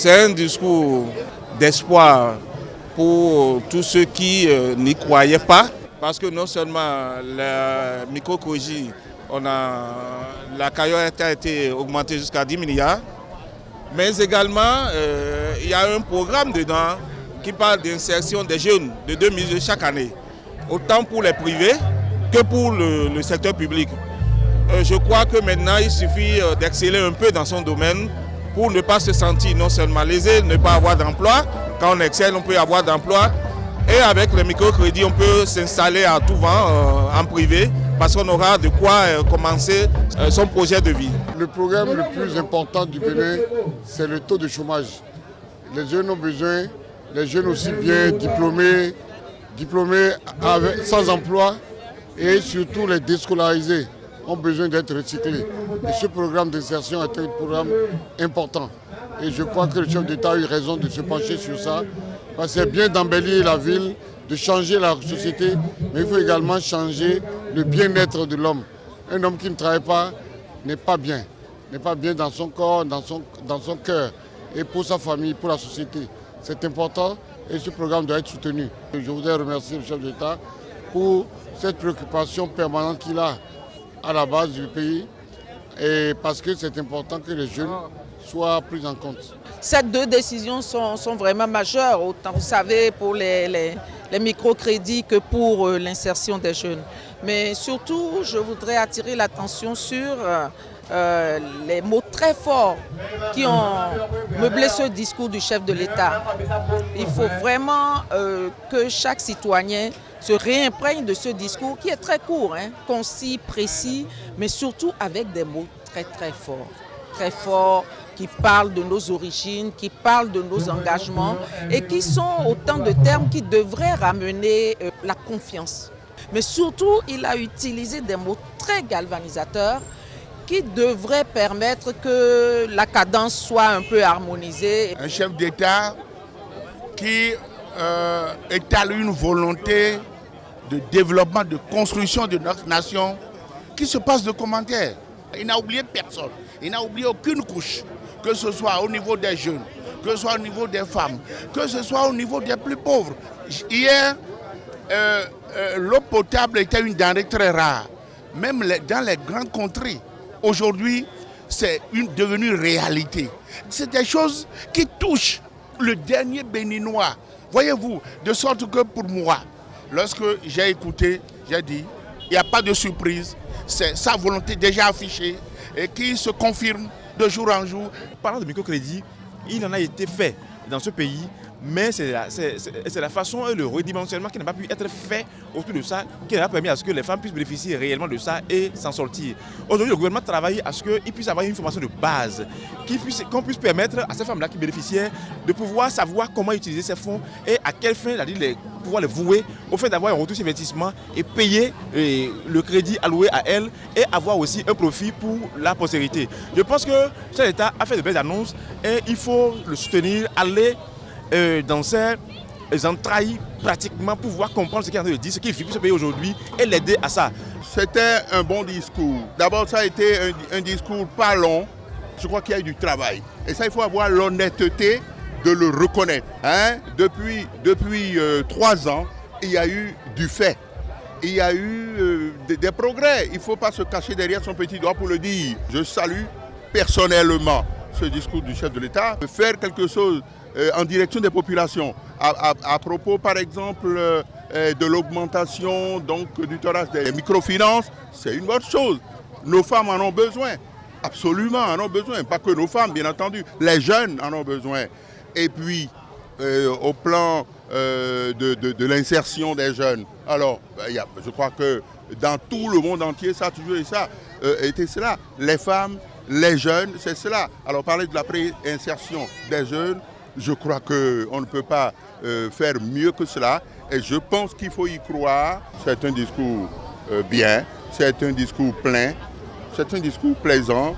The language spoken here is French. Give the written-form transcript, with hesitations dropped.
C'est un discours d'espoir pour tous ceux qui n'y croyaient pas. Parce que non seulement la microcrédit, la cagnotte a été augmentée jusqu'à 10 milliards, mais également il y a un programme dedans qui parle d'insertion des jeunes de 2 millions chaque année, autant pour les privés que pour le secteur public. Je crois que maintenant il suffit d'exceller un peu dans son domaine pour ne pas se sentir non seulement lésé, ne pas avoir d'emploi. Quand on excelle, on peut avoir d'emploi. Et avec le microcrédit, on peut s'installer à tout vent en privé parce qu'on aura de quoi commencer son projet de vie. Le problème le plus important du Bénin, c'est le taux de chômage. Les jeunes ont besoin, les jeunes aussi bien diplômés sans emploi et surtout les déscolarisés ont besoin d'être recyclés. Et ce programme d'insertion est un programme important. Et je crois que le chef d'État a eu raison de se pencher sur ça. Parce que c'est bien d'embellir la ville, de changer la société, mais il faut également changer le bien-être de l'homme. Un homme qui ne travaille pas n'est pas bien dans son corps, dans son cœur, et pour sa famille, pour la société. C'est important et ce programme doit être soutenu. Je voudrais remercier le chef d'État pour cette préoccupation permanente qu'il a à la base du pays, et parce que c'est important que les jeunes soient pris en compte. Ces deux décisions sont vraiment majeures, autant vous savez pour les microcrédits que pour l'insertion des jeunes. Mais surtout, je voudrais attirer l'attention sur les mots très forts qui ont meublé ce discours du chef de l'État. Il faut vraiment que chaque citoyen se réimprègne de ce discours qui est très court, concis, précis, mais surtout avec des mots très forts, qui parlent de nos origines, qui parlent de nos engagements et qui sont autant de termes qui devraient ramener la confiance. Mais surtout, il a utilisé des mots très galvanisateurs qui devraient permettre que la cadence soit un peu harmonisée. Un chef d'État qui étale une volonté de développement, de construction de notre nation, qui se passe de commentaires. Il n'a oublié personne, il n'a oublié aucune couche, que ce soit au niveau des jeunes, que ce soit au niveau des femmes, que ce soit au niveau des plus pauvres. Hier, l'eau potable était une denrée très rare, même dans les grandes contrées. Aujourd'hui, c'est devenu réalité. C'est des choses qui touchent le dernier Béninois. Voyez-vous, de sorte que pour moi, lorsque j'ai écouté, j'ai dit, il n'y a pas de surprise, c'est sa volonté déjà affichée et qui se confirme de jour en jour. Parlant de microcrédit, il en a été fait dans ce pays, mais c'est la façon et le redimensionnement qui n'a pas pu être fait autour de ça, qui n'a pas permis à ce que les femmes puissent bénéficier réellement de ça et s'en sortir. Aujourd'hui, le gouvernement travaille à ce qu'ils puissent avoir une formation de base, qu'on puisse permettre à ces femmes-là qui bénéficiaient de pouvoir savoir comment utiliser ces fonds et à quelle fin, pouvoir les vouer au fait d'avoir un retour sur investissement et payer le crédit alloué à elles et avoir aussi un profit pour la postérité. Je pense que cet État a fait de belles annonces et il faut le soutenir, aller dans ses entrailles pratiquement pour pouvoir comprendre ce qu'il est en train de dire, ce qu'il vit ce pays aujourd'hui et l'aider à ça. C'était un bon discours. D'abord, ça a été un discours pas long. Je crois qu'il y a eu du travail. Et ça, il faut avoir l'honnêteté de le reconnaître. Depuis 3 ans, il y a eu du fait. Il y a eu des progrès. Il ne faut pas se cacher derrière son petit doigt pour le dire. Je salue personnellement ce discours du chef de l'État. Faire quelque chose en direction des populations. À propos, par exemple, de l'augmentation du tonnage des microfinances, c'est une bonne chose. Nos femmes en ont besoin. Absolument, en ont besoin. Pas que nos femmes, bien entendu. Les jeunes en ont besoin. Et puis, au plan de l'insertion des jeunes. Alors, je crois que dans tout le monde entier, ça a toujours été cela. Les femmes, les jeunes, c'est cela. Alors, parler de la pré-insertion des jeunes, je crois qu'on ne peut pas faire mieux que cela. Et je pense qu'il faut y croire. C'est un discours bien, c'est un discours plein, c'est un discours plaisant.